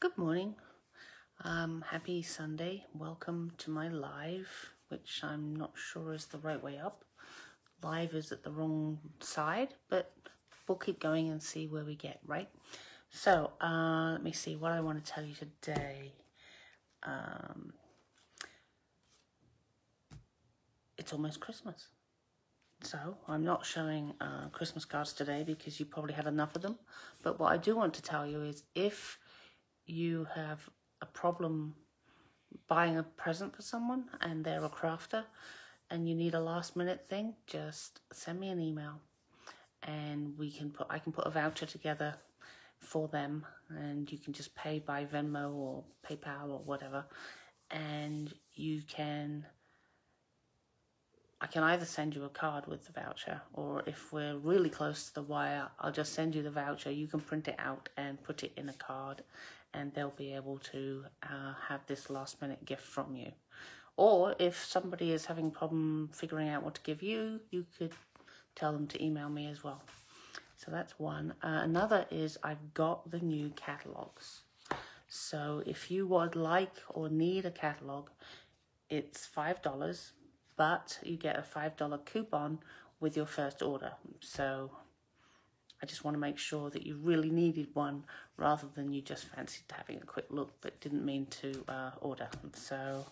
Good morning. Happy Sunday. Welcome to my live, which I'm not sure is the right way up. Live is at the wrong side, but we'll keep going and see where we get, right? So, let me see what I want to tell you today. It's almost Christmas. So, I'm not showing Christmas cards today because you probably had enough of them. But what I do want to tell you is if you have a problem buying a present for someone and they're a crafter and you need a last minute thing, just send me an email and I can put a voucher together for them, and you can just pay by Venmo or PayPal or whatever, and I can either send you a card with the voucher, or if we're really close to the wire, I'll just send you the voucher. You can print it out and put it in a card, and they'll be able to have this last minute gift from you. Or if somebody is having a problem figuring out what to give you, you could tell them to email me as well. So that's one. Another is I've got the new catalogs. So if you would like or need a catalog, it's $5. But you get a $5 coupon with your first order. So I just want to make sure that you really needed one rather than you just fancied having a quick look but didn't mean to order. So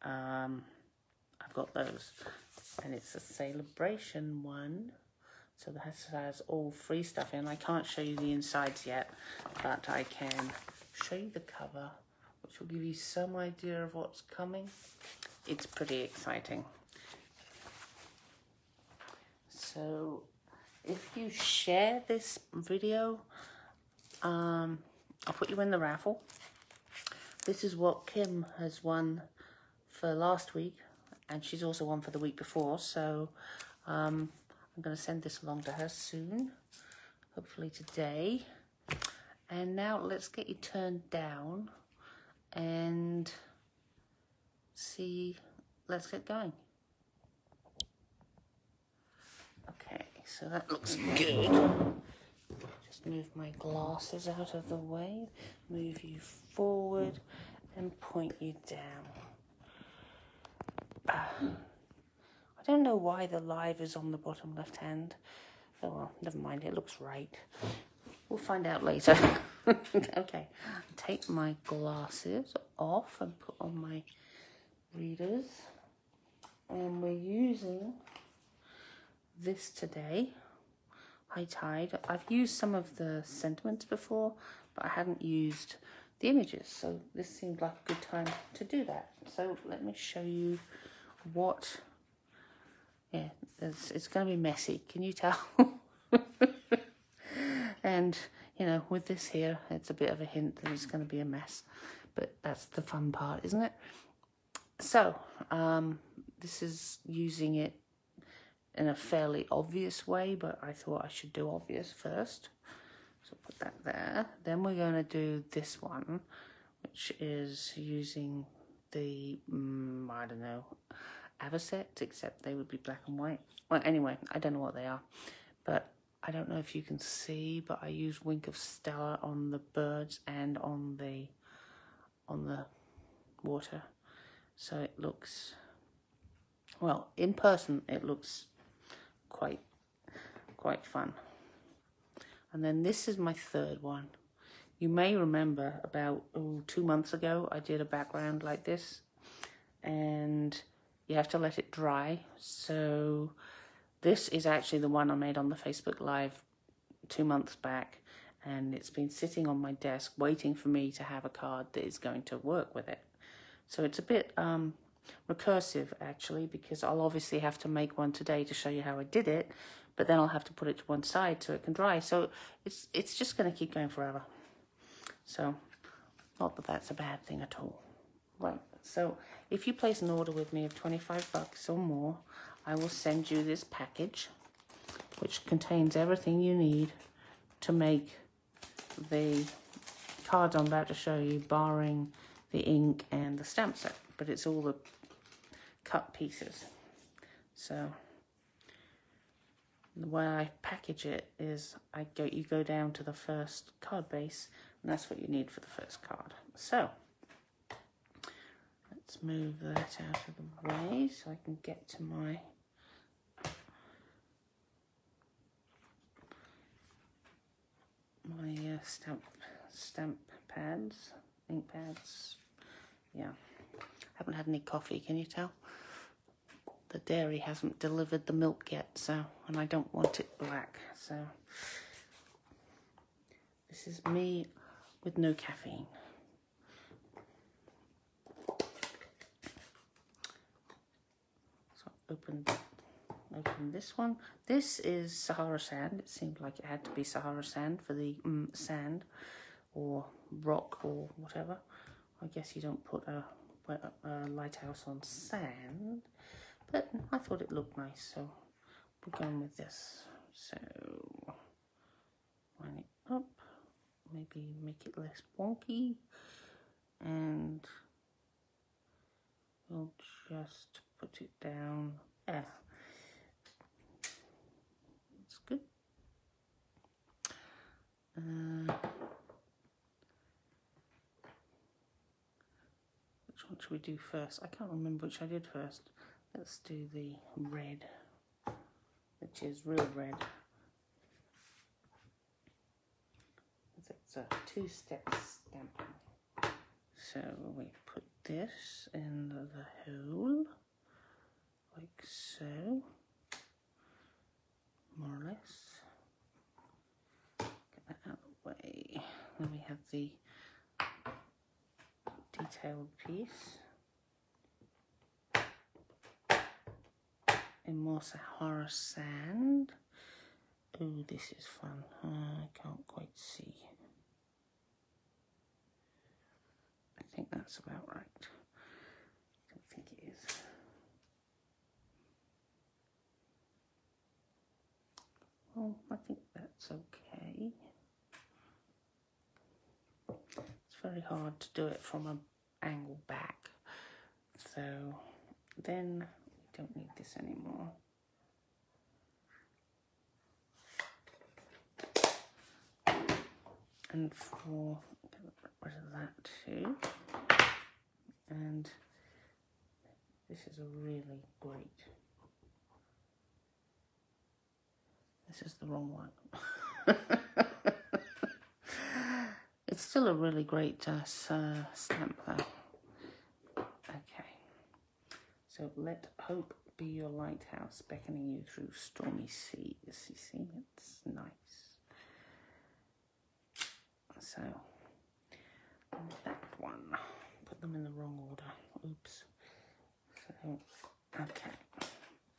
I've got those. And it's a celebration one. So that has all free stuff in. I can't show you the insides yet, but I can show you the cover, which will give you some idea of what's coming. It's pretty exciting. So if you share this video, I'll put you in the raffle. This is what Kim has won for last week, and she's also won for the week before. So I'm going to send this along to her soon, hopefully today. And now let's get you turned down and see, let's get going. Okay, so that looks good. Just move my glasses out of the way, move you forward and point you down. I don't know why the live is on the bottom left hand. Oh well, never mind, it looks right. We'll find out later. Okay, take my glasses off and put on my readers. And we're using this today, High Tide. I've used some of the sentiments before, but I hadn't used the images. So this seemed like a good time to do that. So let me show you what, yeah, it's going to be messy. Can you tell? And, you know, with this here, it's a bit of a hint that it's going to be a mess. But that's the fun part, isn't it? So, this is using it in a fairly obvious way, but I thought I should do obvious first. So put that there. Then we're going to do this one, which is using the, I don't know, Avocet, except they would be black and white. Well, anyway, I don't know what they are, but I don't know if you can see, but I use Wink of Stella on the birds and on the water. So it looks, well, in person it looks quite fun. And then this is my third one. You may remember about 2 months ago I did a background like this, and you have to let it dry. So this is actually the one I made on the Facebook Live 2 months back, and it's been sitting on my desk waiting for me to have a card that is going to work with it. So it's a bit recursive, actually, because I'll obviously have to make one today to show you how I did it, but then I'll have to put it to one side so it can dry. So it's just going to keep going forever. So not that that's a bad thing at all. Right, so if you place an order with me of $25 or more, I will send you this package, which contains everything you need to make the cards I'm about to show you, barring the ink and the stamp set, but it's all the cut pieces. So The way I package it is you go down to the first card base, and that's what you need for the first card. So let's move that out of the way so I can get to my stamp pads, ink pads. Yeah, haven't had any coffee, can you tell? The dairy hasn't delivered the milk yet, so, and I don't want it black, so this is me with no caffeine. So open this one. This is Sahara sand. It seemed like it had to be Sahara sand for the sand or rock or whatever. I guess you don't put a lighthouse on sand, but I thought it looked nice, so we're going with this. So line it up, maybe make it less wonky, and we'll just put it down there. That's good. Which one should we do first? I can't remember which I did first. Let's do the red, which is real red. It's a two-step stamping. So we put this in the hole, like so, more or less. Get that out of the way. Then we have the detailed piece in more Sahara sand. Oh, this is fun. I can't quite see. I think that's about right. I don't think it is. Well, I think that's okay. It's very hard to do it from an angle back. So then we don't need this anymore. And for get rid of that too. And this is a really great. This is the wrong one. It's still a really great stamp though. Okay. So let hope be your lighthouse, beckoning you through stormy seas. You see, it's nice. So that one, put them in the wrong order. Oops. So okay,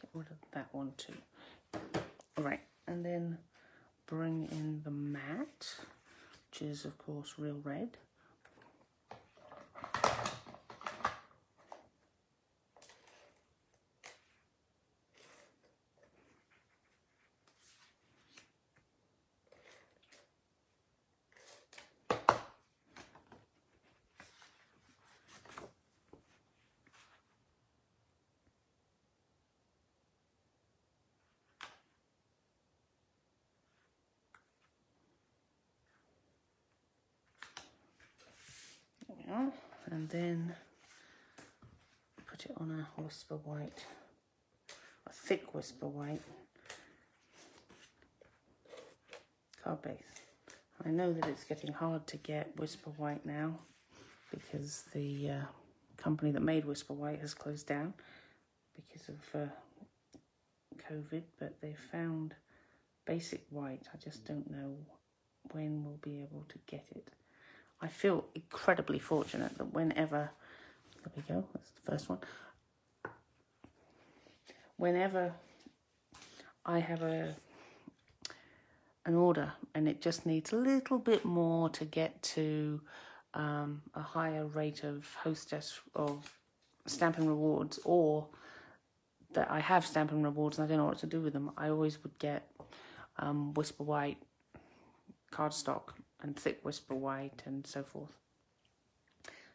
get rid of that one too. All right, and then bring in the matte, which is of course real red. And then put it on a whisper white, a thick whisper white card base. I know that it's getting hard to get whisper white now because the company that made whisper white has closed down because of COVID, but they found basic white. I just don't know when we'll be able to get it. I feel incredibly fortunate that whenever, there we go, that's the first one. Whenever I have an order and it just needs a little bit more to get to a higher rate of hostess of Stampin' Rewards, or that I have Stampin' Rewards and I don't know what to do with them, I always would get Whisper White cardstock and thick Whisper White and so forth.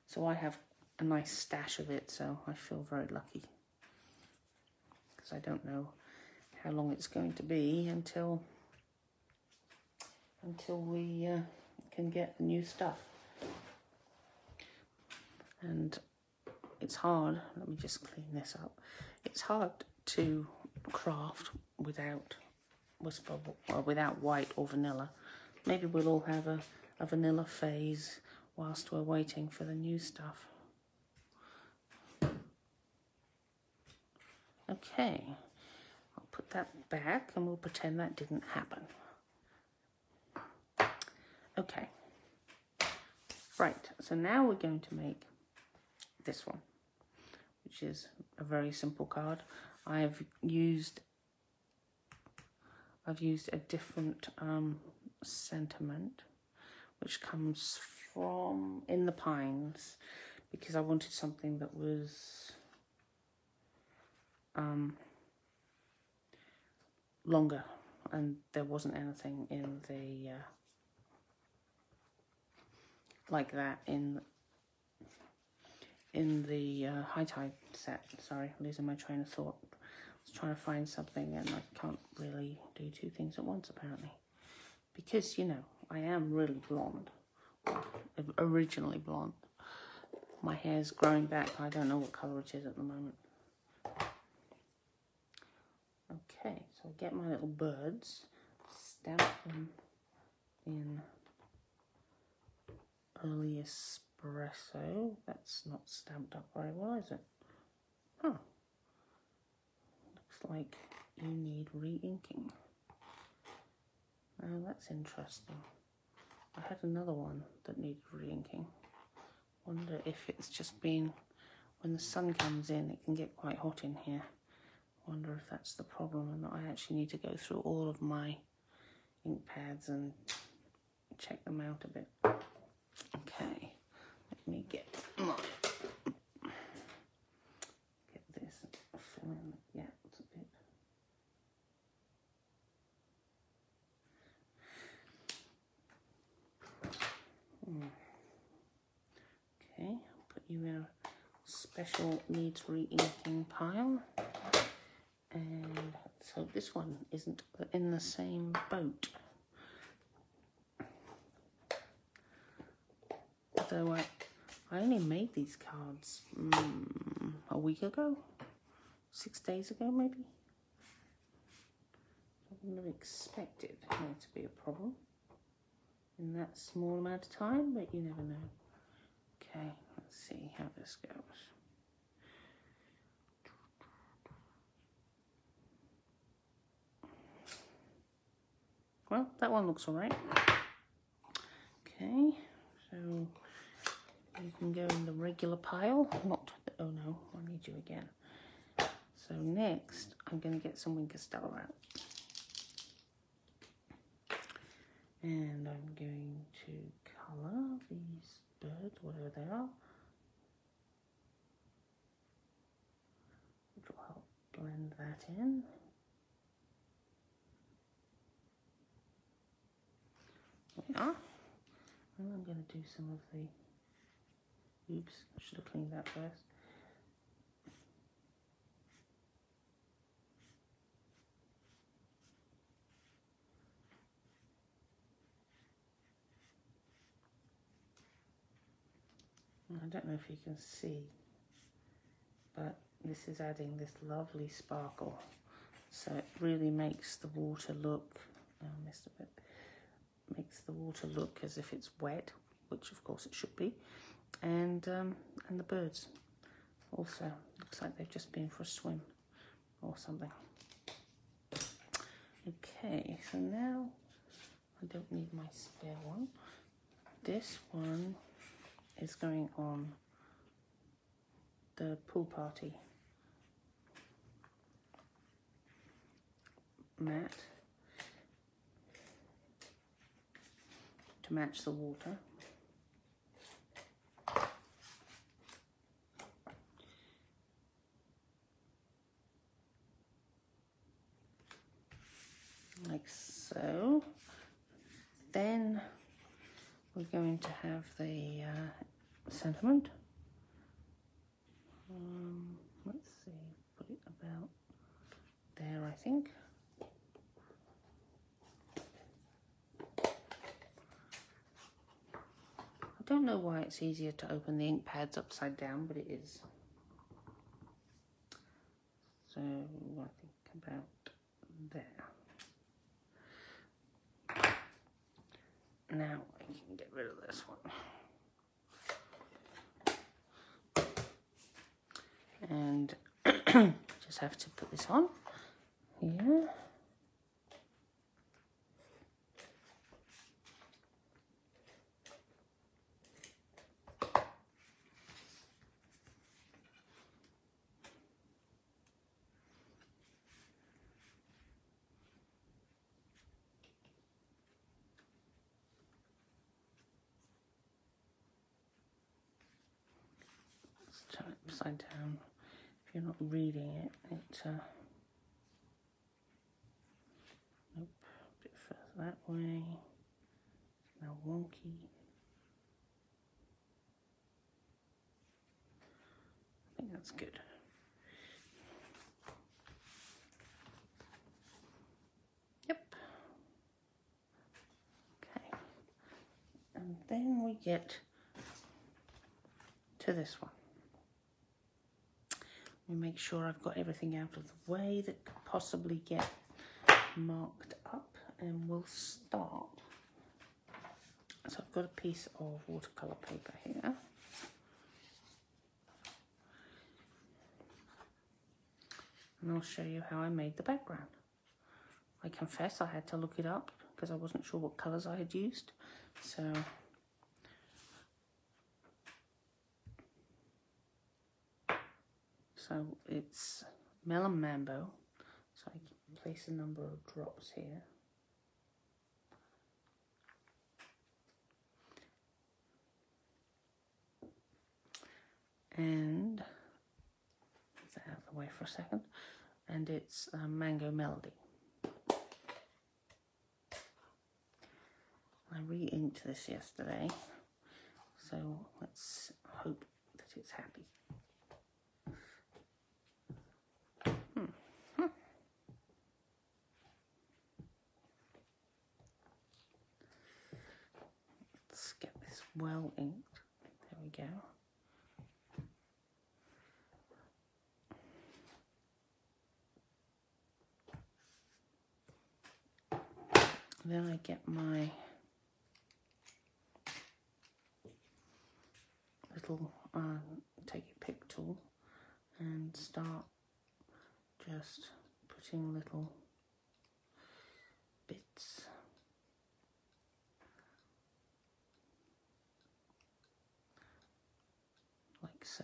So I have a nice stash of it, so I feel very lucky because I don't know how long it's going to be until we can get the new stuff. And it's hard, let me just clean this up, it's hard to craft without white or vanilla. Maybe we'll all have a vanilla phase whilst we're waiting for the new stuff. Okay, I'll put that back and we'll pretend that didn't happen. Okay, right, so now we're going to make this one, which is a very simple card. I've used a different sentiment, which comes from In the Pines, because I wanted something that was longer, and there wasn't anything in the like that in the High Tide set. Sorry, losing my train of thought. I was trying to find something and I can't really do two things at once apparently, because you know I am really blonde, originally blonde. My hair's growing back. I don't know what colour it is at the moment. Okay, so I get my little birds, stamp them in early espresso. That's not stamped up very well, is it? Huh. Looks like you need re-inking. Oh, that's interesting. I had another one that needed re-inking. Wonder if it's just been, when the sun comes in, it can get quite hot in here. Wonder if that's the problem and that I actually need to go through all of my ink pads and check them out a bit. Okay, let me get this fill in the gaps a bit. Okay, I'll put you in a special needs re-inking pile. And so this one isn't in the same boat. So I only made these cards a week ago, 6 days ago maybe. I wouldn't have expected there to be a problem in that small amount of time, but you never know. Okay, let's see how this goes. Well, that one looks all right. Okay, so you can go in the regular pile. Not, oh no, I need you again. So next, I'm going to get some Wink Stella out. And I'm going to colour these birds, whatever they are, which will help blend that in. There we are. And I'm going to do some of the, oops, I should have cleaned that first. I don't know if you can see, but this is adding this lovely sparkle. So it really makes the water look, oh, I missed a bit, makes the water look as if it's wet, which of course it should be. And the birds also, looks like they've just been for a swim or something. Okay, so now I don't need my spare one. This one is going on the pool party mat to match the water. Like so. Then we're going to have the sentiment. Let's see, put it about there, I think. it's easier to open the ink pads upside down, but it is. So I think about there. Now I can get rid of this one. And just have to put this on here. Let's turn it upside down. If you're not reading it, nope, a bit further that way. It's now wonky. I think that's good. Yep. Okay. And then we get to this one. We make sure I've got everything out of the way that could possibly get marked up, and we'll start. So I've got a piece of watercolor paper here. And I'll show you how I made the background. I confess I had to look it up because I wasn't sure what colors I had used. So it's Melon Mambo. So I can place a number of drops here. And move that out of the way for a second. And it's Mango Melody. I re-inked this yesterday, so let's hope that it's happy. Let's get this well inked. There we go. Then I get my little take a pick tool and start just putting little bits like so.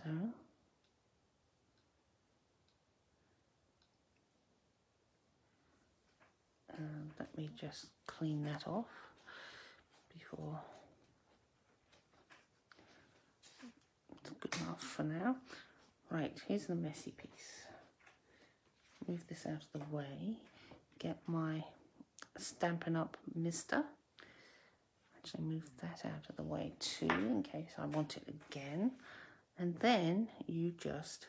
And let me just clean that off before. It's good enough for now. Right, here's the messy piece. Move this out of the way. Get my Stampin' Up mister. Actually move that out of the way too, in case I want it again. And then you just,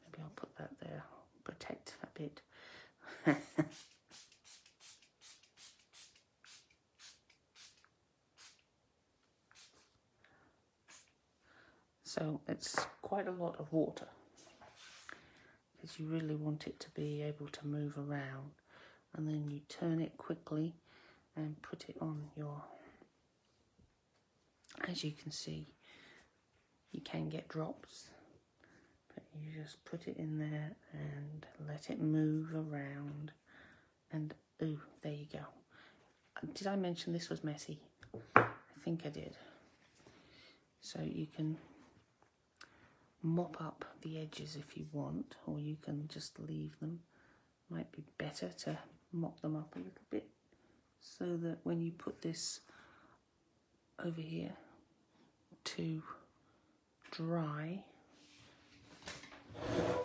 maybe I'll put that there, protect a bit. So it's quite a lot of water because you really want it to be able to move around, and then you turn it quickly and put it on your, as you can see, you can get drops, but you just put it in there and let it move around, and ooh, there you go. Did I mention this was messy? I think I did. So you can mop up the edges if you want, or you can just leave them. Might be better to mop them up a little bit so that when you put this over here to dry,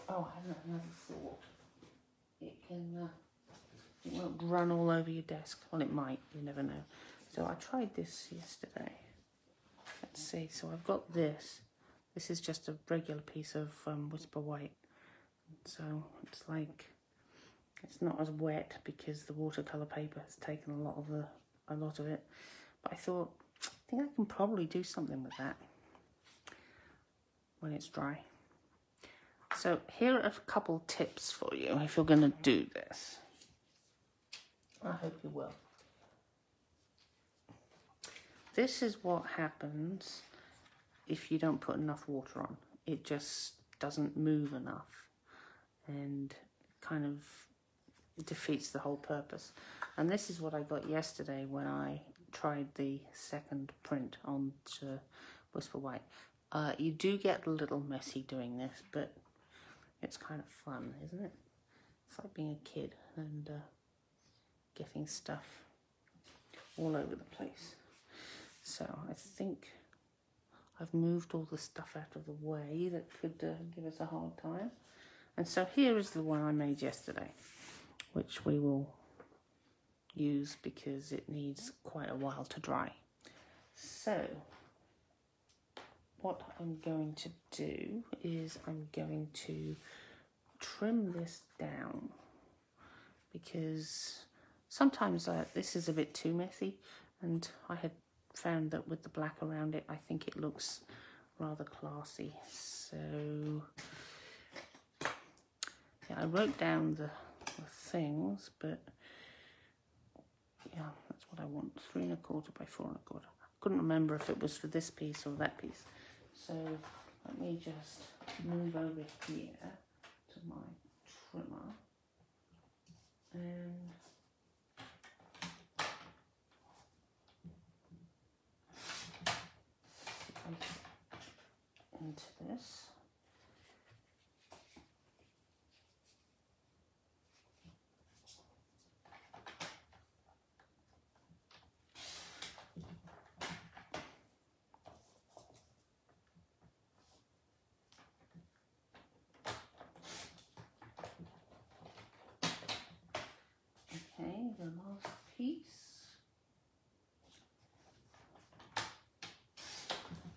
oh, I had another thought. It won't run all over your desk. Well, it might, you never know. So I tried this yesterday. Let's see, so I've got this. This is just a regular piece of Whisper White. So it's like, it's not as wet because the watercolor paper has taken a lot of it. But I thought I think I can probably do something with that when it's dry. So here are a couple tips for you if you're going to do this. I hope you will. This is what happens if you don't put enough water on. It just doesn't move enough and kind of defeats the whole purpose. And this is what I got yesterday when I tried the second print on Whisper White. You do get a little messy doing this, but it's kind of fun, isn't it? It's like being a kid and getting stuff all over the place. So I think I've moved all the stuff out of the way that could give us a hard time. And so here is the one I made yesterday, which we will use because it needs quite a while to dry. So what I'm going to do is I'm going to trim this down because sometimes this is a bit too messy, and I had found that with the black around it, I think it looks rather classy. So yeah, I wrote down the things, but yeah, that's what I want. 3 1/4 by 4 1/4. Couldn't remember if it was for this piece or that piece. So let me just move over here to my trimmer and into this. Okay, the last piece.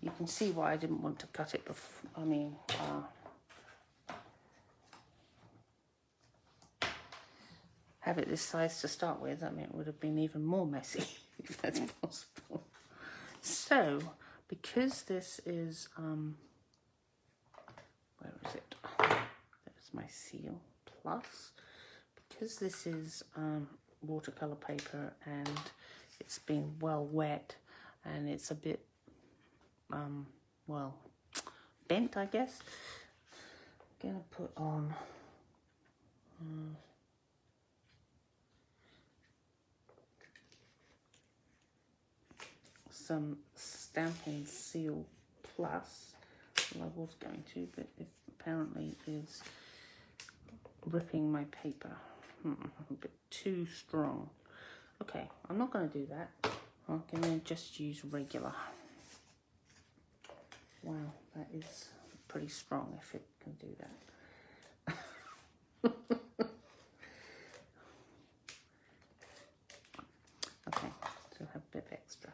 You can see why I didn't want to cut it before. I mean, have it this size to start with. I mean, it would have been even more messy if that's possible. So, because this is, where is it? There's my seal plus. Because this is watercolor paper and it's been well wet and it's a bit well bent, I guess, I'm gonna put on some Stampin' Seal Plus. Well, I was going to, but it apparently is ripping my paper. A bit too strong. Okay, I'm not going to do that. I'm going to just use regular. Wow, that is pretty strong if it can do that. Okay, so have a bit extra.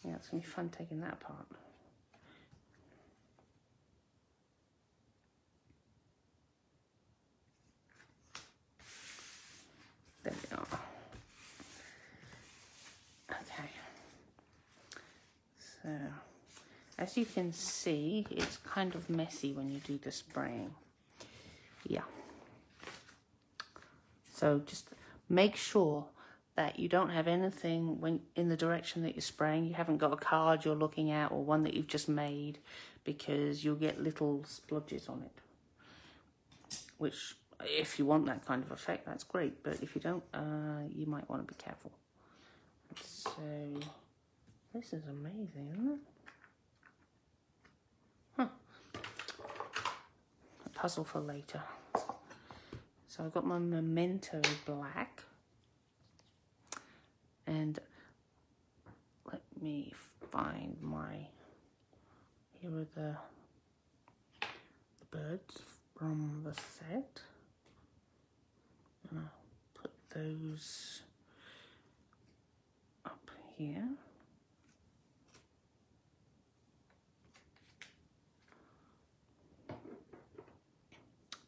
Yeah, it's going to be fun taking that apart. There we are. Okay. So, as you can see, it's kind of messy when you do the spraying. Yeah. So just make sure that you don't have anything when in the direction that you're spraying. You haven't got a card you're looking at or one that you've just made, because you'll get little splodges on it, which, if you want that kind of effect, that's great, but if you don't, you might want to be careful. So this is amazing, isn't it? Huh. A puzzle for later. So I've got my Memento black, and let me find my, here are the birds from the set. And I'll put those up here.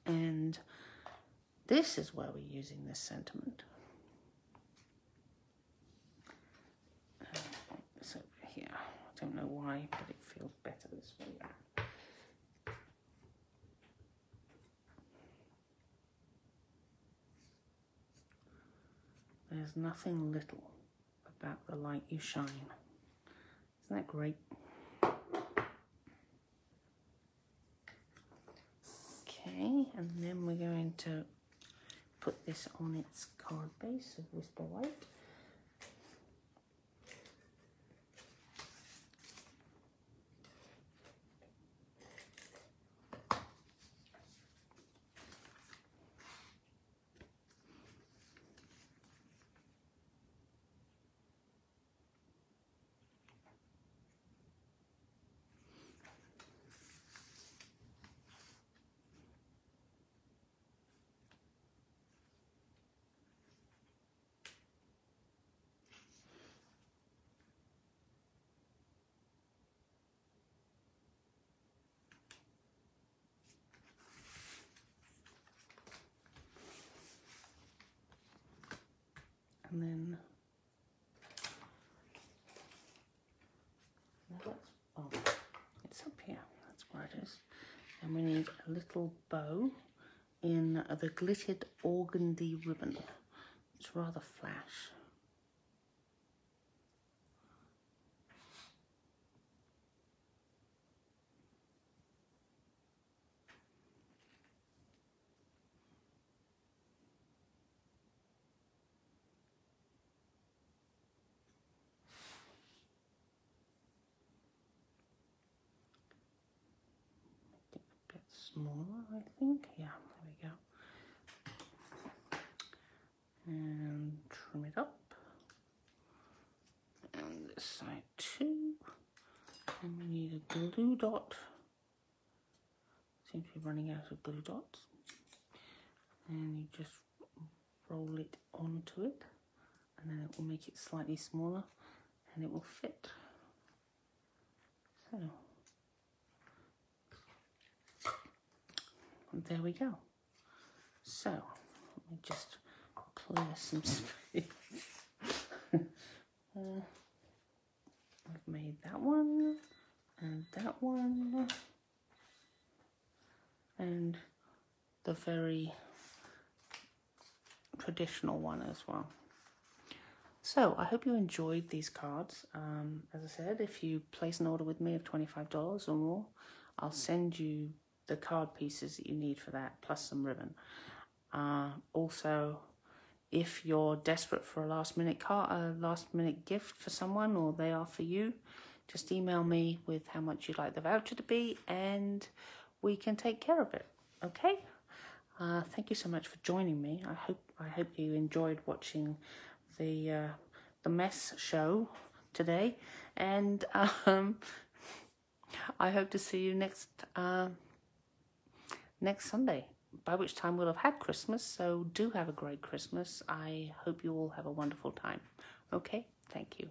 And this is where we're using this sentiment. I don't know why, but it feels better this way around. There's nothing little about the light you shine. Isn't that great? Okay, and then we're going to put this on its card base of Whisper White. And then it's up here, that's where it is. And we need a little bow in the glittered organdy ribbon. It's rather flash. Smaller, I think. Yeah, there we go. And trim it up. And this side too. And we need a glue dot. Seems to be running out of glue dots. And you just roll it onto it. And then it will make it slightly smaller. And it will fit. So. And there we go. So, let me just clear some space. I've made that one, and that one, and the very traditional one as well. So, I hope you enjoyed these cards. As I said, if you place an order with me of $25 or more, I'll send you the card pieces that you need for that, plus some ribbon. Also, if you're desperate for a last minute gift for someone, or they are for you, just email me with how much you'd like the voucher to be, and we can take care of it. Okay? Thank you so much for joining me. I hope you enjoyed watching the mess show today, and I hope to see you next Sunday, by which time we'll have had Christmas, so do have a great Christmas. I hope you all have a wonderful time. Okay, thank you.